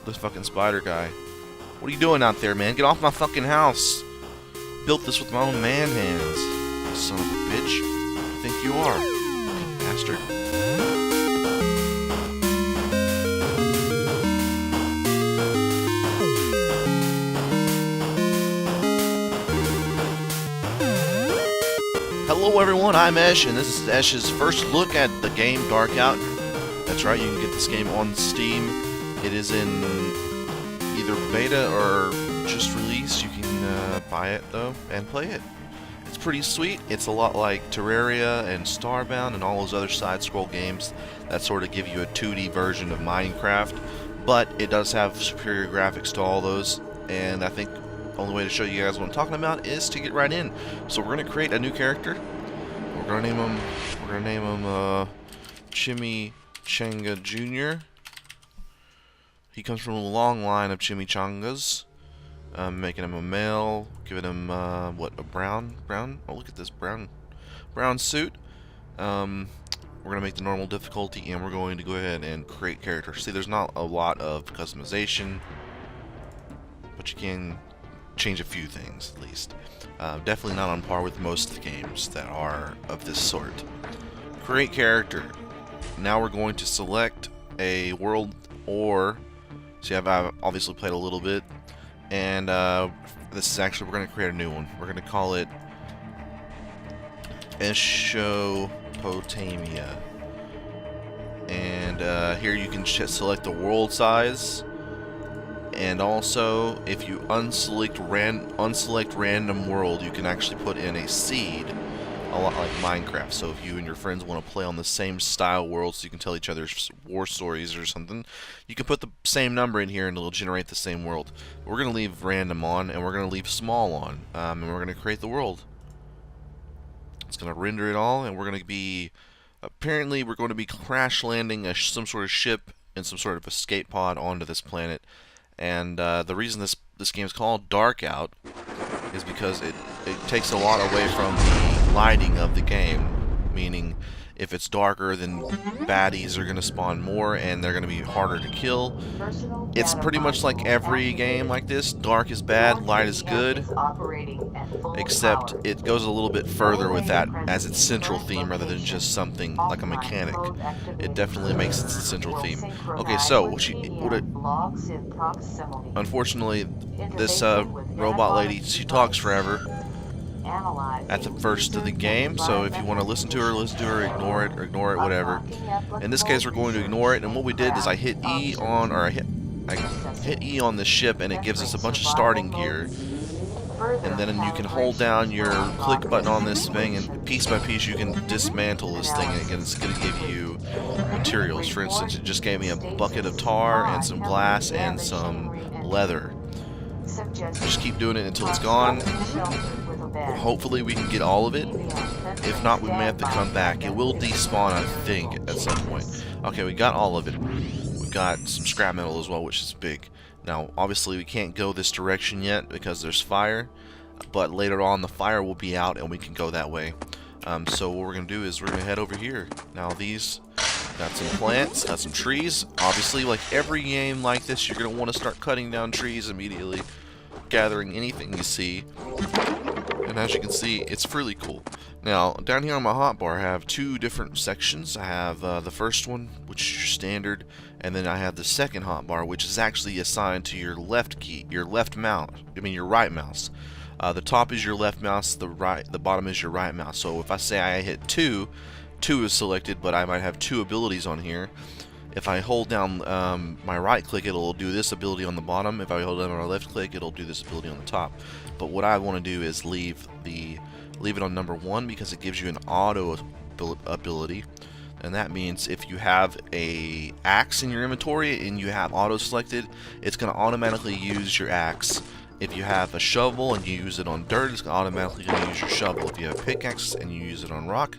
this fucking spider guy. What are you doing out there, man? Get off my fucking house. Built this with my own man hands. Son of a bitch. Who do you think you are? You bastard. Hello everyone, I'm Esh, and this is Esh's first look at the game Darkout. That's right, you can get this game on Steam. It is in either beta or just release. You can buy it though and play it. It's pretty sweet. It's a lot like Terraria and Starbound and all those other side-scroll games that sort of give you a 2D version of Minecraft, but it does have superior graphics to all those, and I think the only way to show you guys what I'm talking about is to get right in. So we're gonna create a new character. We're gonna name him Chimichanga Junior. He comes from a long line of chimichangas. Making him a male, giving him what, a brown? Oh, look at this brown suit. We're gonna make the normal difficulty, and we're going to go ahead and create character. See, there's not a lot of customization, but you can change a few things at least. Definitely not on par with most of the games that are of this sort. Create character. Now we're going to select a world, or see, I've obviously played a little bit, and this is actually, we're going to create a new one. We're going to call it Mesopotamia. And here you can select the world size. And also, if you unselect random world, you can actually put in a seed, a lot like Minecraft. So if you and your friends want to play on the same style world, so you can tell each other war stories or something, you can put the same number in here and it'll generate the same world. We're going to leave random on, and we're going to leave small on, and we're going to create the world. It's going to render it all, and we're going to be, apparently we're going to be crash landing some sort of ship and some sort of escape pod onto this planet. And the reason this game is called Darkout is because it takes a lot away from the lighting of the game. Meaning, if it's darker, then baddies are going to spawn more and they're going to be harder to kill. It's pretty much like every game like this. Dark is bad, light is good. Except it goes a little bit further with that as its central theme rather than just something like a mechanic. It definitely makes it the central theme. Okay, so unfortunately, this robot lady, she talks forever at the first of the game, so if you want to listen to her, ignore it, whatever. In this case, we're going to ignore it, and what we did is I hit E on, or I hit E on the ship, and it gives us a bunch of starting gear. And then you can hold down your click button on this thing, and piece by piece you can dismantle this thing, and again, it's going to give you materials. For instance, it just gave me a bucket of tar and some glass and some leather. Just keep doing it until it's gone. Hopefully we can get all of it. If not, we may have to come back. It will despawn, I think, at some point. Okay, we got all of it. We got some scrap metal as well, which is big. Now, obviously we can't go this direction yet because there's fire, but later on the fire will be out and we can go that way. So what we're going to do is we're going to head over here. Now these, got some plants, got some trees. Obviously, like every game like this, you're going to want to start cutting down trees immediately, gathering anything you see. And as you can see, it's really cool. Now, down here on my hotbar, I have two different sections. I have the first one, which is your standard, and then I have the second hotbar, which is actually assigned to your left key, your right mouse. The top is your left mouse, the bottom is your right mouse. So if I say I hit 2 is selected, but I might have 2 abilities on here. If I hold down my right click, it'll do this ability on the bottom. If I hold down my left click, it'll do this ability on the top. But what I want to do is leave it on number 1 because it gives you an auto ability. And that means if you have a axe in your inventory and you have auto selected, it's going to automatically use your axe. If you have a shovel and you use it on dirt, it's automatically going to use your shovel. If you have a pickaxe and you use it on rock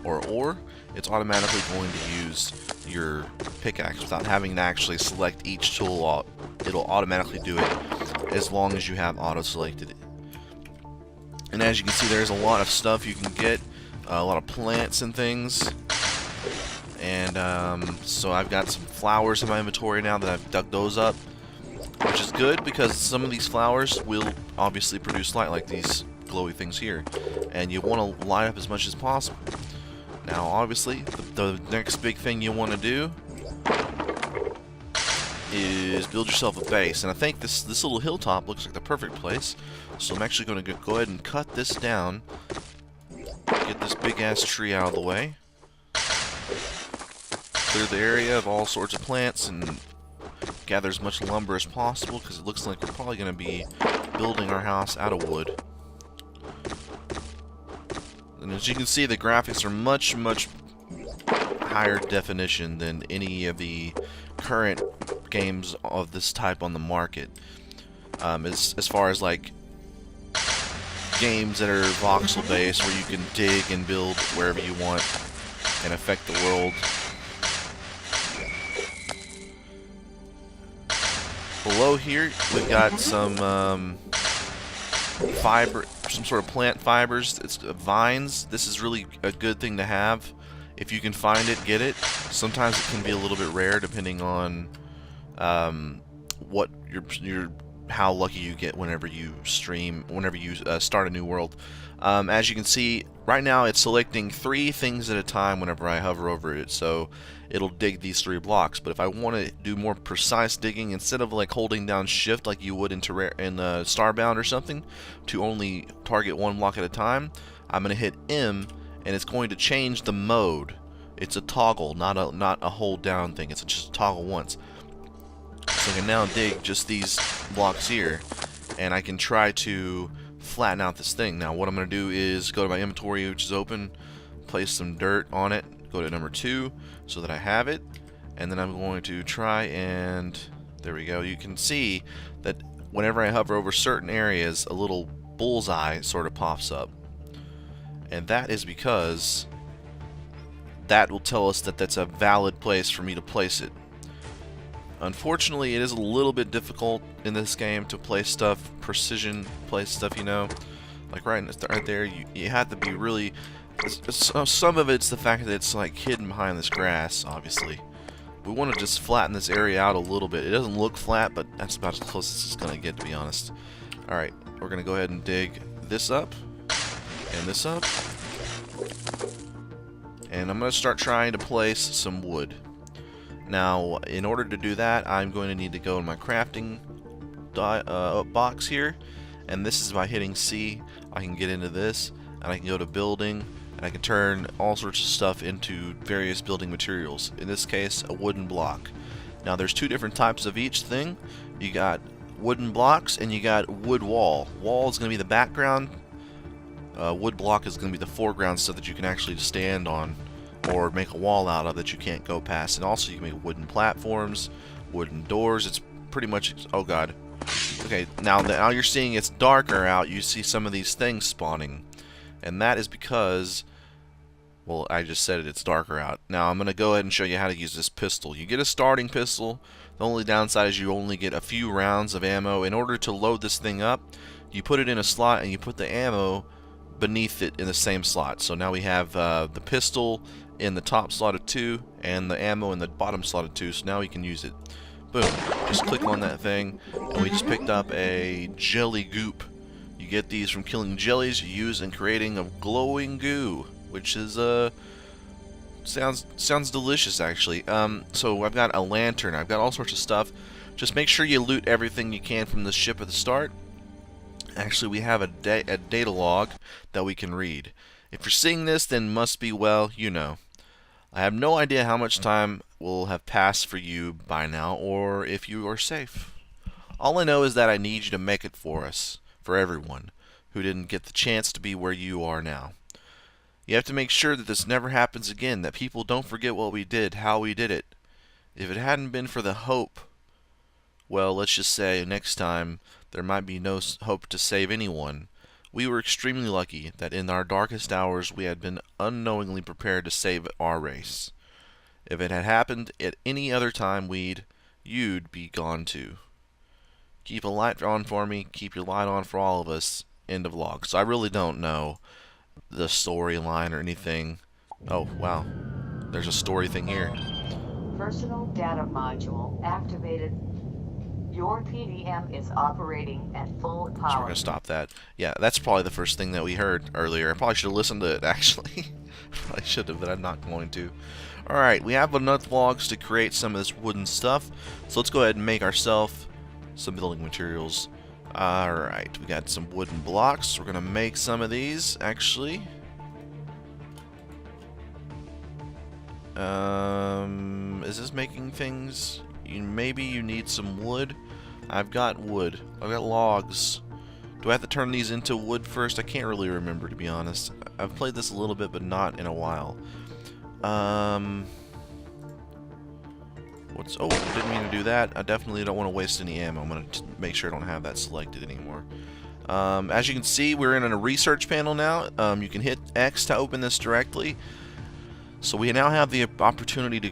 or ore, it's automatically going to use your pickaxe without having to actually select each tool. It'll automatically do it as long as you have auto selected it. And as you can see, there's a lot of stuff you can get, a lot of plants and things. And so I've got some flowers in my inventory now that I've dug those up. which is good because some of these flowers will obviously produce light, like these glowy things here, and you want to light up as much as possible. Now, obviously, the next big thing you want to do is build yourself a base, and I think this little hilltop looks like the perfect place. So I'm actually going to go ahead and cut this down, get this big ass tree out of the way, clear the area of all sorts of plants, and gather as much lumber as possible, because it looks like we're probably going to be building our house out of wood. And as you can see, the graphics are much higher definition than any of the current games of this type on the market. As far as like games that are voxel based, where you can dig and build wherever you want and affect the world. Below here, we've got some some sort of plant fibers. It's vines. This is really a good thing to have. If you can find it, get it. Sometimes it can be a little bit rare, depending on what how lucky you get whenever you stream, whenever you start a new world. As you can see, right now it's selecting 3 things at a time whenever I hover over it, so it'll dig these 3 blocks. But if I want to do more precise digging, instead of like holding down shift like you would in Starbound or something, to only target 1 block at a time, I'm going to hit M, and it's going to change the mode. It's a toggle, not a hold down thing. It's just a toggle once. So I can now dig just these blocks here, and I can try to flatten out this thing. Now what I'm going to do is go to my inventory, which is open, place some dirt on it, go to number 2 so that I have it, and then I'm going to try and, there we go. You can see that whenever I hover over certain areas, a little bullseye sort of pops up, and that is because that will tell us that that's a valid place for me to place it. Unfortunately, it is a little bit difficult in this game to place stuff, precision place stuff, you know. Like right there, you have to be really... Some of it's the fact that it's like hidden behind this grass, obviously. We want to just flatten this area out a little bit. It doesn't look flat, but that's about as close as it's going to get, to be honest. Alright, we're going to go ahead and dig this up, and this up. And I'm going to start trying to place some wood. Now, in order to do that, I'm going to need to go in my crafting box here, and this is by hitting C. I can get into this, and I can go to building, and I can turn all sorts of stuff into various building materials. In this case, a wooden block. Now, there's 2 different types of each thing. You got wooden blocks, and you got wood wall. Wall is going to be the background. Wood block is going to be the foreground, so that you can actually stand on or make a wall out of that you can't go past. And also you can make wooden platforms, wooden doors. It's pretty much, oh god. Okay, now you're seeing it's darker out. You see some of these things spawning, and that is because, well, I just said it's darker out. Now I'm going to go ahead and show you how to use this pistol. You get a starting pistol. The only downside is you only get a few rounds of ammo. In order to load this thing up, you put it in a slot, and you put the ammo beneath it in the same slot. So now we have the pistol in the top slot of 2 and the ammo in the bottom slot of 2, so now we can use it. Boom, just click on that thing, and we just picked up a jelly goop. You get these from killing jellies you use in creating a glowing goo, which is sounds delicious, actually. So I've got a lantern, I've got all sorts of stuff. Just make sure you loot everything you can from the ship at the start. Actually, we have a data log that we can read. If you're seeing this, then must be, well, you know. I have no idea how much time will have passed for you by now, or if you are safe. All I know is that I need you to make it for us, for everyone who didn't get the chance to be where you are now. You have to make sure that this never happens again, that people don't forget what we did, how we did it. If it hadn't been for the hope, well, let's just say next time there might be no hope to save anyone. We were extremely lucky that in our darkest hours we had been unknowingly prepared to save our race. If it had happened at any other time, you'd be gone too. Keep a light on for me, keep your light on for all of us. End of log. So I really don't know the storyline or anything. Oh, wow. There's a story thing here. Personal data module activated. Your Your PDM is operating at full power. So we're going to stop that. Yeah, that's probably the first thing that we heard earlier. I probably should have listened to it, actually. I should have, but I'm not going to. Alright, we have enough logs to create some of this wooden stuff. So let's go ahead and make ourselves some building materials. Alright, we got some wooden blocks. We're going to make some of these, actually. Is this making things? Maybe you need some wood. I've got wood. I've got logs. Do I have to turn these into wood first? I can't really remember, to be honest. I've played this a little bit, but not in a while. Oh, didn't mean to do that. I definitely don't want to waste any ammo. I'm going to make sure I don't have that selected anymore. As you can see, we're in a research panel now. You can hit X to open this directly. So we now have the opportunity to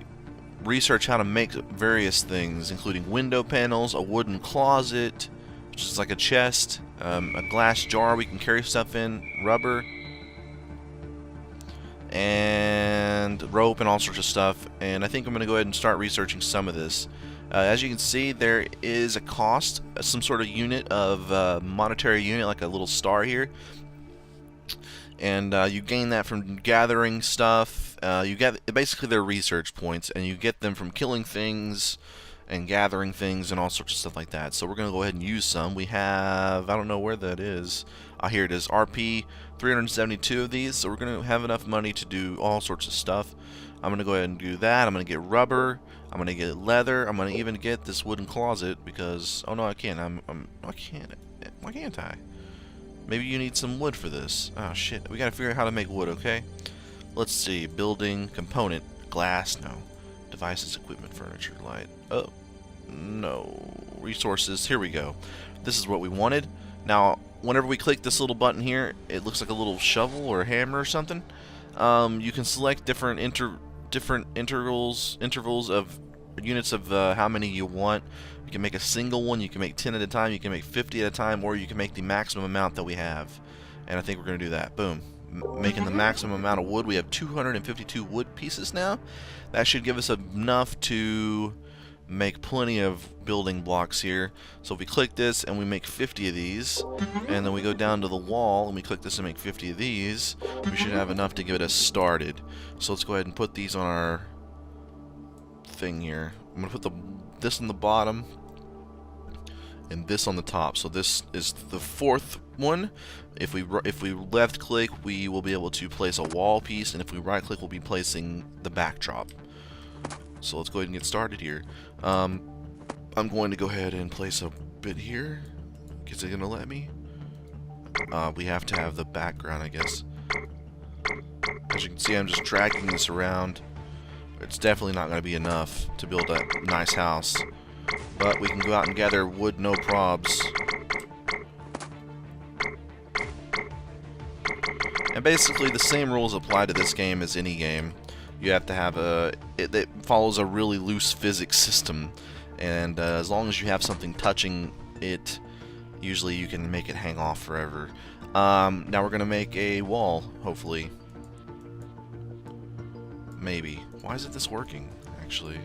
research how to make various things, including window panels, a wooden closet, which is like a chest, a glass jar we can carry stuff in, rubber, and rope and all sorts of stuff. And I think I'm going to go ahead and start researching some of this. As you can see, there is a cost, some sort of unit of monetary unit, like a little star here. And you gain that from gathering stuff. You get basically their research points, and you get them from killing things and gathering things and all sorts of stuff like that. So we're going to go ahead and use some. We have, I don't know where that is. Here it is, RP 372 of these. So we're going to have enough money to do all sorts of stuff. I'm going to go ahead and do that. I'm going to get rubber. I'm going to get leather. I'm going to even get this wooden closet because, oh no, I can't. I can't. Why can't I? Maybe you need some wood for this. Oh shit, we gotta figure out how to make wood, okay? Let's see, building, component, glass, no. Devices, equipment, furniture, light. Oh, no. Resources, here we go. This is what we wanted. Now, whenever we click this little button here, it looks like a little shovel or a hammer or something. You can select different intervals of units of how many you want. You can make a single one, you can make 10 at a time, you can make 50 at a time, or you can make the maximum amount that we have. And I think we're going to do that. Boom. Making the maximum amount of wood. We have 252 wood pieces now. That should give us enough to make plenty of building blocks here. So if we click this and we make 50 of these, and then we go down to the wall and we click this and make 50 of these, we should have enough to get us started. So let's go ahead and put these on our thing here. I'm going to put this on the bottom and this on the top. So this is the fourth one. If we left click, we will be able to place a wall piece, and if we right click, we'll be placing the backdrop. So let's go ahead and get started here. I'm going to go ahead and place a bit here. Is it going to let me? We have to have the background, I guess. As you can see, I'm just dragging this around. It's definitely not going to be enough to build a nice house. But we can go out and gather wood, no probs. And basically the same rules apply to this game as any game. You have to have it follows a really loose physics system. And as long as you have something touching it, usually you can make it hang off forever. Now we're going to make a wall, hopefully. Maybe. Why isn't this working, actually?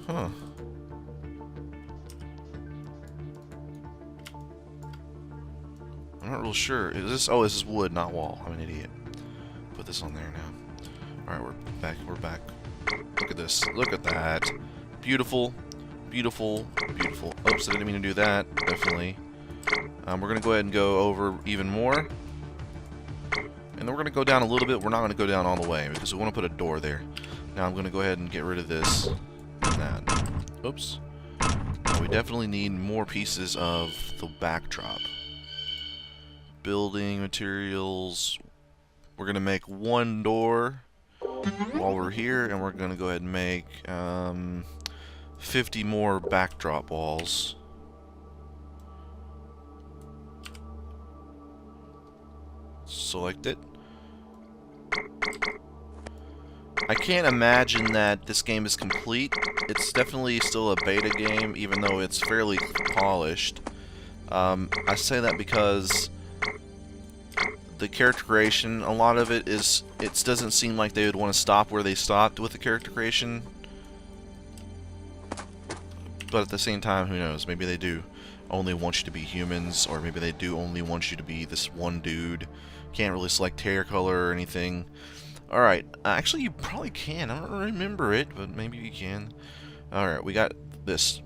Huh. I'm not real sure. Is this? Oh, this is wood, not wall. I'm an idiot. Put this on there now. Alright, we're back. We're back. Look at this. Look at that. Beautiful. Beautiful. Beautiful. Oops, I didn't mean to do that. Definitely. We're going to go ahead and go over even more. And then we're going to go down a little bit. We're not going to go down all the way because we want to put a door there. Now I'm going to go ahead and get rid of this and that. Oops. Now we definitely need more pieces of the backdrop. Building materials. We're going to make one door while we're here, and we're going to go ahead and make 50 more backdrop walls. Select it. I can't imagine that this game is complete. It's definitely still a beta game, even though it's fairly polished. I say that because the character creation, a lot of it doesn't seem like they would want to stop where they stopped with the character creation. But at the same time, who knows? Maybe they do only want you to be humans, or maybe they do only want you to be this one dude. Can't really select hair color or anything. Alright, actually you probably can. I don't remember it, but maybe you can. Alright, we got this.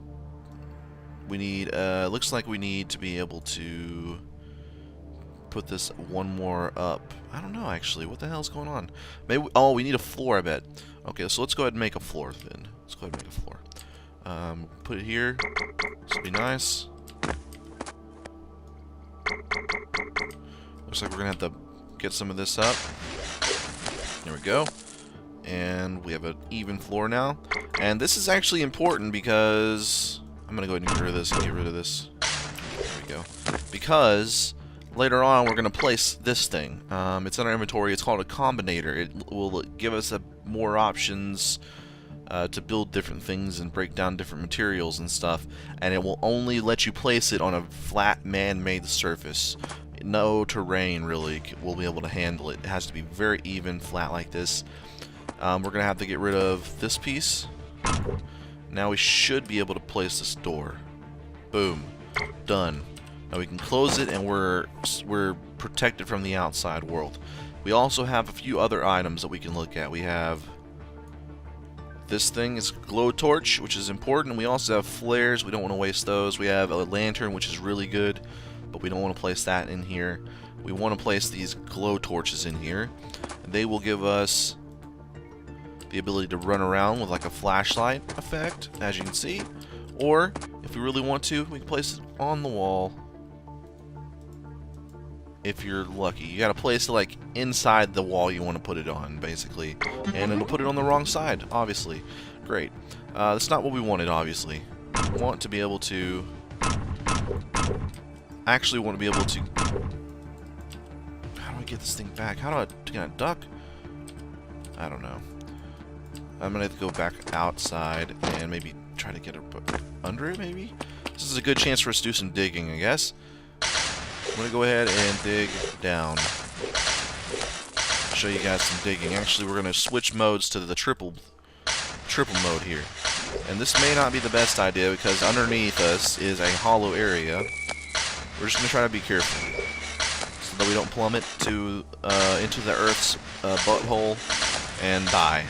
We need, looks like we need to be able to put this one more up. I don't know, actually. What the hell's going on? Maybe, oh, we need a floor, I bet. Okay, so let's go ahead and make a floor then. Let's go ahead and make a floor. Put it here. This will be nice. Looks like we're going to have to get some of this up. There we go. And we have an even floor now. And this is actually important because... I'm going to go ahead and get rid of this and get rid of this. There we go. Because later on we're going to place this thing. It's in our inventory. It's called a combinator. It will give us more options to build different things and break down different materials and stuff. And it will only let you place it on a flat man-made surface. No terrain really will be able to handle it. It has to be very even, flat like this. We're going to have to get rid of this piece. Now we should be able to place this door. Boom. Done. Now we can close it and we're protected from the outside world. We also have a few other items that we can look at. We have this thing is a glow torch, which is important. We also have flares. We don't want to waste those. We have a lantern, which is really good, but we don't want to place that in here. We want to place these glow torches in here. They will give us the ability to run around with like a flashlight effect, as you can see. Or, if we really want to, we can place it on the wall. If you're lucky. You gotta place it like inside the wall you want to put it on, basically. And it'll put it on the wrong side, obviously. Great. That's not what we wanted, obviously. We want to be able to... actually want to be able to... How do I get this thing back? Can I duck? I don't know. I'm gonna have to go back outside and maybe try to get it under it, maybe? This is a good chance for us to do some digging, I guess. I'm going to go ahead and dig down. Show you guys some digging. Actually, we're going to switch modes to the triple mode here. And this may not be the best idea because underneath us is a hollow area. We're just going to try to be careful so that we don't plummet to into the Earth's butthole and die.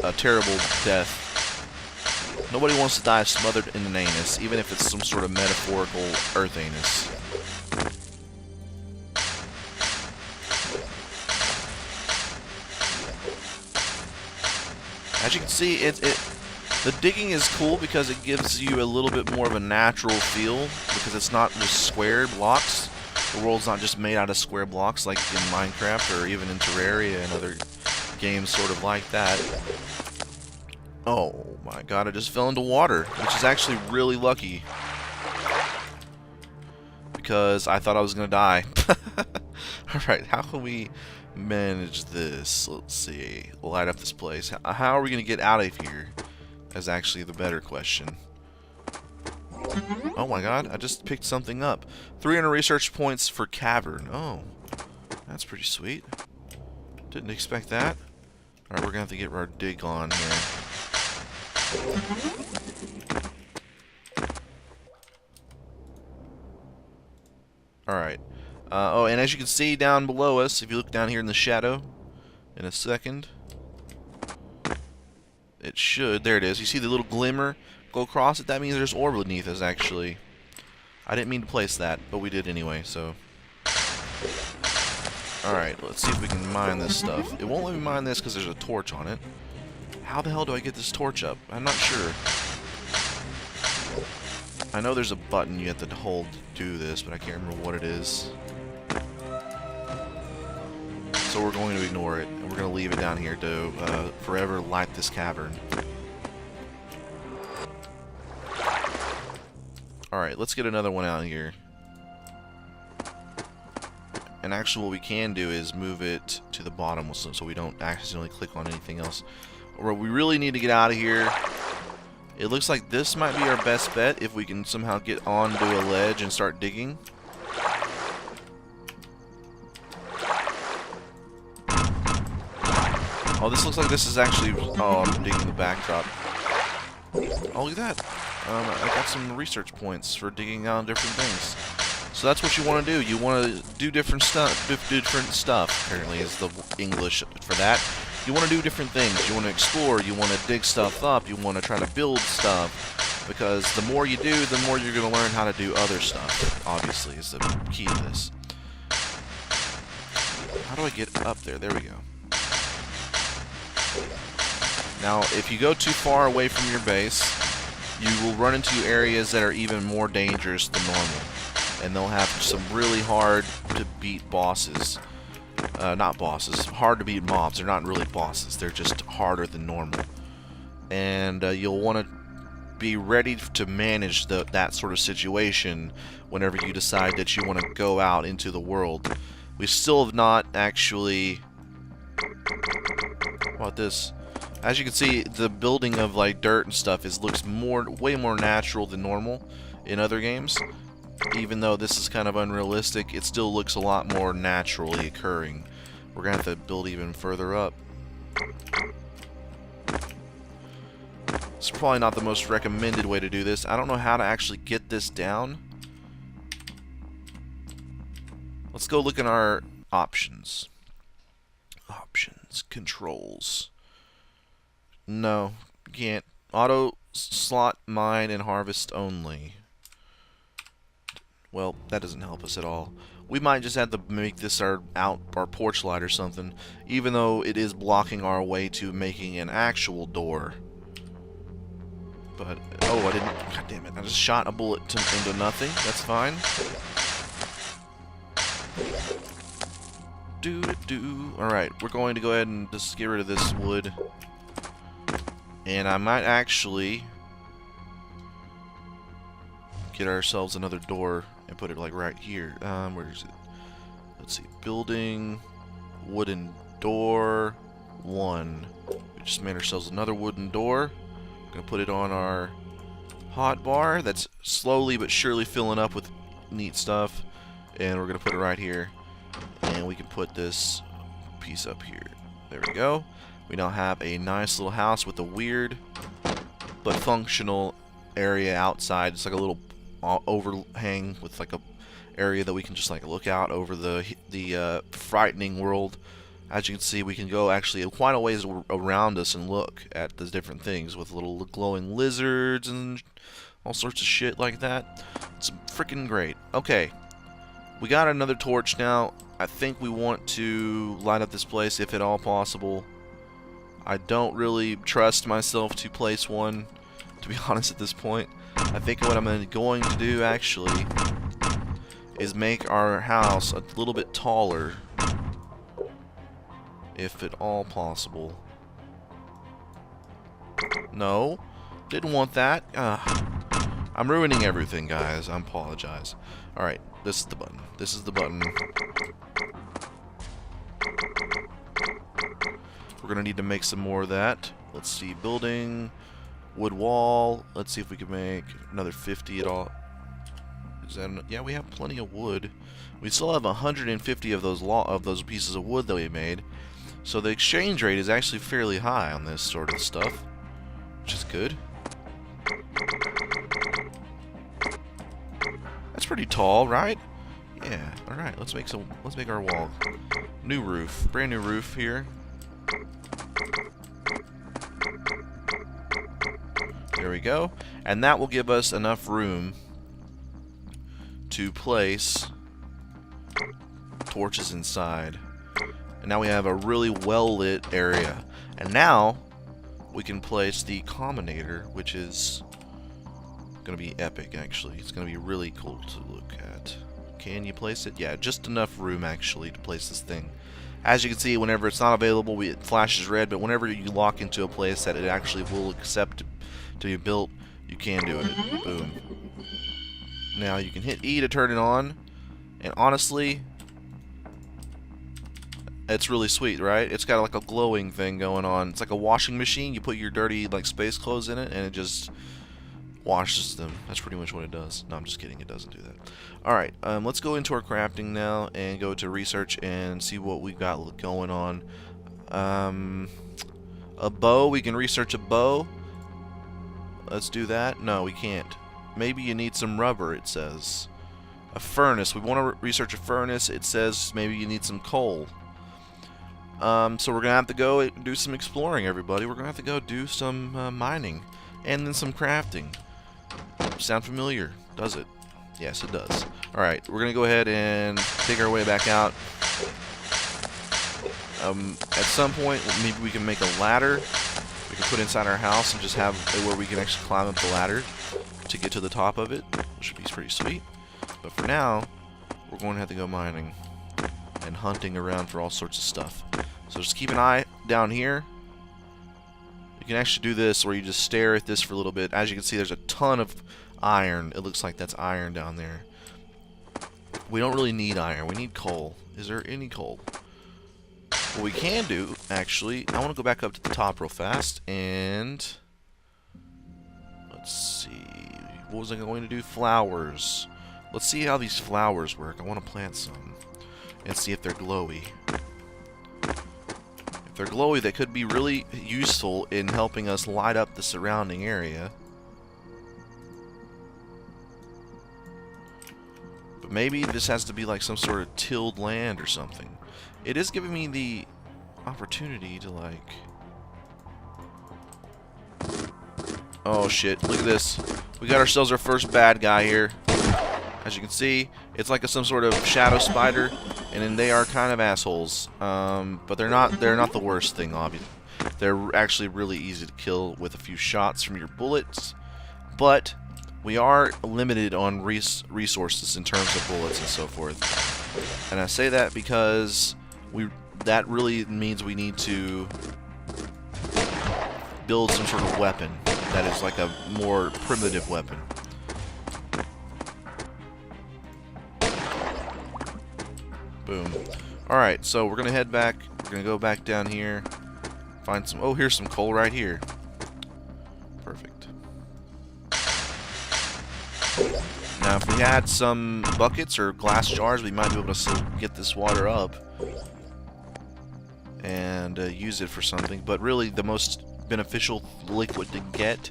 A terrible death. Nobody wants to die smothered in an anus, even if it's some sort of metaphorical Earth anus. As you can see, the digging is cool because it gives you a little bit more of a natural feel because it's not just square blocks. The world's not just made out of square blocks like in Minecraft or even in Terraria and other games sort of like that. Oh my god, I just fell into water, which is actually really lucky because I thought I was going to die. Alright, how can we manage this? Let's see. Light up this place. How are we going to get out of here? That's actually the better question. Oh my god, I just picked something up. 300 research points for cavern. Oh, that's pretty sweet. Didn't expect that. Alright, we're going to have to get our dig on here. Alright. Oh, and as you can see down below us, if you look down here in the shadow, in a second, it should, there it is. You see the little glimmer go across it? That means there's ore beneath us, actually. I didn't mean to place that, but we did anyway, so. Alright, let's see if we can mine this stuff. It won't let me mine this because there's a torch on it. How the hell do I get this torch up? I'm not sure. I know there's a button you have to hold to do this, but I can't remember what it is. So we're going to ignore it, and we're going to leave it down here to forever light this cavern. Alright, let's get another one out here. And actually what we can do is move it to the bottom so we don't accidentally click on anything else. Or we really need to get out of here. It looks like this might be our best bet if we can somehow get onto a ledge and start digging. Oh, this looks like this is actually... Oh, I'm digging the backdrop. Oh, look at that. I got some research points for digging out different things. So that's what you want to do. You want to do different stuff. Apparently, is the English for that. You want to do different things. You want to explore. You want to dig stuff up. You want to try to build stuff. Because the more you do, the more you're going to learn how to do other stuff. Obviously, is the key to this. How do I get up there? There we go. Now, if you go too far away from your base, you will run into areas that are even more dangerous than normal. And they'll have some really hard to beat bosses. Not bosses, hard to beat mobs. They're not really bosses, they're just harder than normal. And you'll want to be ready to manage that sort of situation whenever you decide that you want to go out into the world. We still have not actually... How about this? As you can see, the building of like dirt and stuff looks way more natural than normal in other games. Even though this is kind of unrealistic, it still looks a lot more naturally occurring. We're gonna have to build even further up. It's probably not the most recommended way to do this. I don't know how to actually get this down. Let's go look at our options. Options, controls. No, can't. Auto slot mine and harvest only. Well, that doesn't help us at all. We might just have to make this our porch light or something, even though it is blocking our way to making an actual door. But, oh, I didn't, god damn it, I just shot a bullet into nothing. That's fine. Alright, we're going to go ahead and just get rid of this wood. And I might actually get ourselves another door and put it like right here. Where is it? Let's see. Building, wooden door, 1. We just made ourselves another wooden door. We're gonna put it on our hot bar. That's slowly but surely filling up with neat stuff. And we're gonna put it right here. And we can put this piece up here. There we go. We now have a nice little house with a weird but functional area outside. It's like a little overhang with like a area that we can just like look out over the frightening world. As you can see, we can go actually quite a ways around us and look at the different things with little glowing lizards and all sorts of shit like that. It's freaking great. Okay, we got another torch now. I think we want to light up this place if at all possible. I don't really trust myself to place one, to be honest, at this point. I think what I'm going to do actually is make our house a little bit taller, if at all possible. No, didn't want that. I'm ruining everything, guys. I apologize. Alright, this is the button. This is the button. We're gonna need to make some more of that. Let's see, building, wood wall. Let's see if we can make another 50 at all. Is that yeah, we have plenty of wood. We still have 150 of those pieces of wood that we made. So the exchange rate is actually fairly high on this sort of stuff, which is good. That's pretty tall, right? Yeah. All right. Let's make our wall. New roof, brand new roof here. There we go. And that will give us enough room to place torches inside. And now we have a really well-lit area. And now we can place the Combinator, which is going to be epic, actually. It's going to be really cool to look at. Can you place it? Yeah, just enough room, actually, to place this thing. As you can see, whenever it's not available, it flashes red, but whenever you lock into a place that it actually will accept to be built, you can do it. Boom. Now you can hit E to turn it on, and honestly, it's really sweet, right? It's got like a glowing thing going on. It's like a washing machine. You put your dirty like space clothes in it, and it just washes them. That's pretty much what it does. No, I'm just kidding. It doesn't do that. Alright, let's go into our crafting now and go to research and see what we've got going on. A bow. We can research a bow. Let's do that. No, we can't. Maybe you need some rubber, it says. A furnace. We want to research a furnace. It says maybe you need some coal. So we're going to have to go do some exploring, everybody. We're going to have to go do some mining. And then some crafting. Sound familiar? Does it? Yes, it does. Alright, we're going to go ahead and dig our way back out. At some point, maybe we can make a ladder we can put inside our house and just have it where we can actually climb up the ladder to get to the top of it, which would be pretty sweet. But for now, we're going to have to go mining and hunting around for all sorts of stuff. So just keep an eye down here. You can actually do this where you just stare at this for a little bit. As you can see, there's a ton of iron. It looks like that's iron down there. We don't really need iron. We need coal. Is there any coal? What we can do, actually, I want to go back up to the top real fast, and let's see, what was I going to do? Flowers. Let's see how these flowers work. I want to plant some and see if they're glowy. If they're glowy, they could be really useful in helping us light up the surrounding area. But maybe this has to be like some sort of tilled land or something. It is giving me the opportunity to, like... Oh shit, look at this. We got ourselves our first bad guy here. As you can see, it's like some sort of shadow spider, and then they are kind of assholes. But they're not the worst thing, obviously. They're actually really easy to kill with a few shots from your bullets. But we are limited on resources in terms of bullets and so forth. And I say that because that really means we need to build some sort of weapon that is like a more primitive weapon. Boom. Alright, so we're gonna head back. We're gonna go back down here. Find some... Oh, here's some coal right here. Perfect. Now, if we had some buckets or glass jars, we might be able to get this water up and use it for something. But really, the most beneficial liquid to get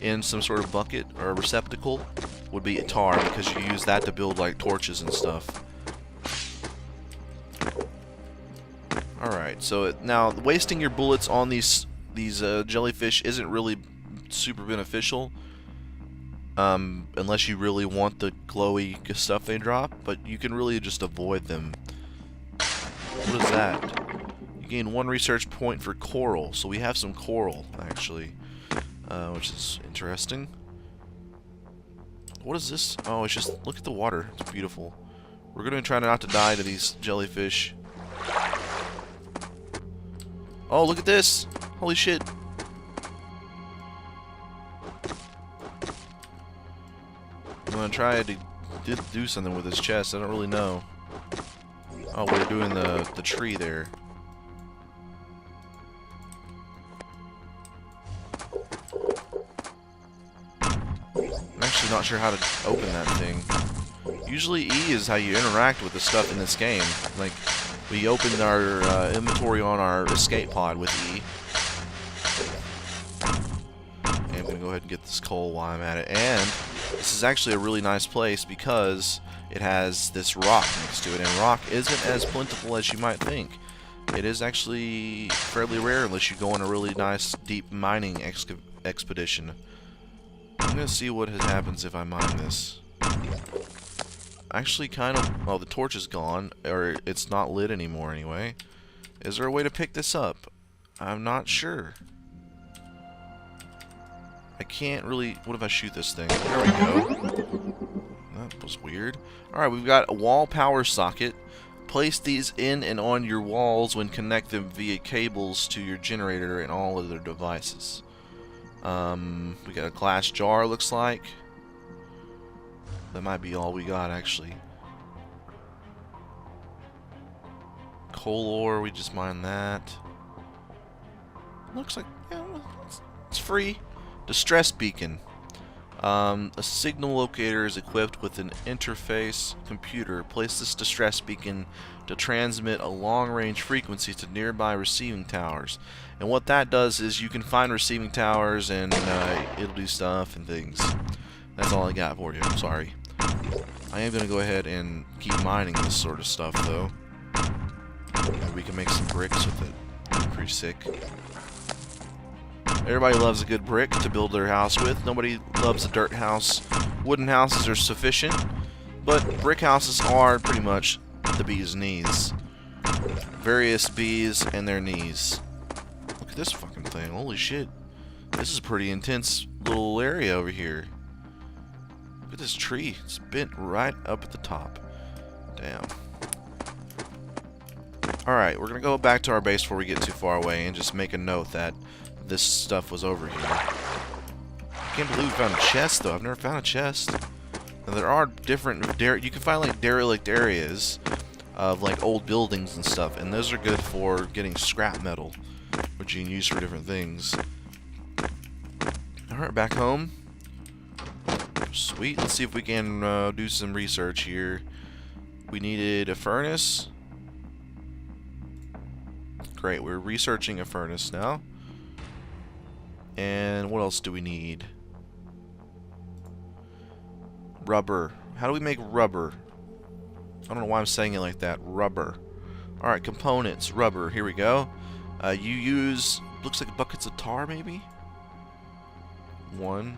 in some sort of bucket or receptacle would be tar, because you use that to build like torches and stuff. Alright, so now wasting your bullets on these jellyfish isn't really super beneficial, unless you really want the glowy stuff they drop, but you can really just avoid them. What is that? You gain 1 research point for coral, so we have some coral, actually, which is interesting. What is this? Oh, it's just, look at the water. It's beautiful. We're going to try not to die to these jellyfish. Oh, look at this! Holy shit. I'm going to try to do something with his chest. I don't really know. Oh, we're doing the tree there. I'm actually not sure how to open that thing. Usually E is how you interact with the stuff in this game. Like, we opened our inventory on our escape pod with E. And I'm going to go ahead and get this coal while I'm at it. And this is actually a really nice place because it has this rock next to it. And rock isn't as plentiful as you might think. It is actually fairly rare unless you go on a really nice deep mining expedition. I'm going to see what happens if I mine this. Actually, kind of... Well, the torch is gone, or it's not lit anymore anyway. Is there a way to pick this up? I'm not sure. I can't really... What if I shoot this thing? There we go. That was weird. Alright, we've got a wall power socket. Place these in and on your walls when connect them via cables to your generator and all other devices. We got a glass jar, looks like. That might be all we got, actually. Coal ore, we just mined that. Looks like, yeah, it's free. Distress beacon. A signal locator is equipped with an interface computer. Place this distress beacon to transmit a long-range frequency to nearby receiving towers. And what that does is you can find receiving towers and it'll do stuff and things. That's all I got for you. I'm sorry. I am going to go ahead and keep mining this sort of stuff, though. Maybe we can make some bricks with it. That'd be pretty sick. Everybody loves a good brick to build their house with. Nobody loves a dirt house. Wooden houses are sufficient, but brick houses are pretty much the bee's knees. Various bees and their knees. Look at this fucking thing. Holy shit. This is a pretty intense little area over here. Look at this tree. It's bent right up at the top. Damn. Alright, we're going to go back to our base before we get too far away and just make a note that this stuff was over here. I can't believe we found a chest, though. I've never found a chest. Now, there are different... you can find, like, derelict areas of, like, old buildings and stuff, and those are good for getting scrap metal, which you can use for different things. Alright, back home. Sweet. Let's see if we can do some research here. We needed a furnace. Great, we're researching a furnace now. And what else do we need? Rubber. How do we make rubber? I don't know why I'm saying it like that. Rubber. Alright, components. Rubber. Here we go. You use... looks like buckets of tar, maybe? 1.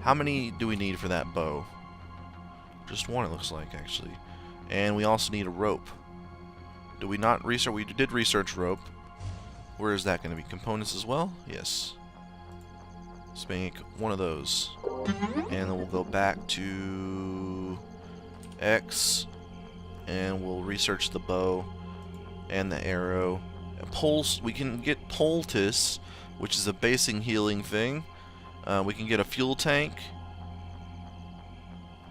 How many do we need for that bow? Just 1, it looks like, actually. And we also need a rope. Do we not research? We did research rope. Where is that going to be? Components as well? Yes. Let's make 1 of those. And then we'll go back to X. And we'll research the bow and the arrow. Pulse, we can get poultice, which is a basing healing thing. We can get a fuel tank.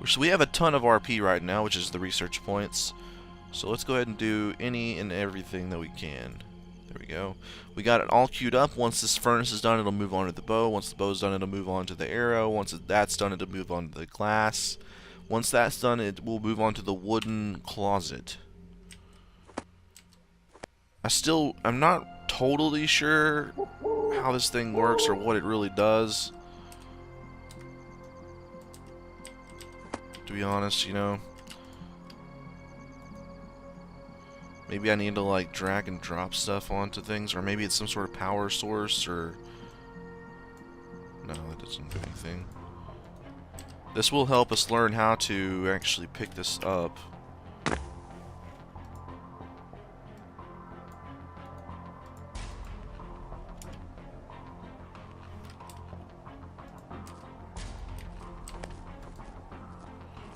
So we have a ton of RP right now, which is the research points. So let's go ahead and do any and everything that we can. There we go. We got it all queued up. Once this furnace is done, it'll move on to the bow. Once the bow's done, it'll move on to the arrow. Once that's done, it'll move on to the glass. Once that's done, it will move on to the wooden closet. I'm not totally sure how this thing works or what it really does. To be honest, you know. Maybe I need to, like, drag and drop stuff onto things, or maybe it's some sort of power source, or... No, that doesn't do anything. This will help us learn how to actually pick this up.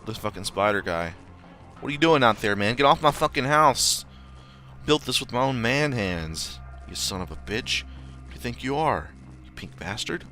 This fucking spider guy. What are you doing out there, man? Get off my fucking house! Built this with my own man hands. You son of a bitch. Who do you think you are? You pink bastard.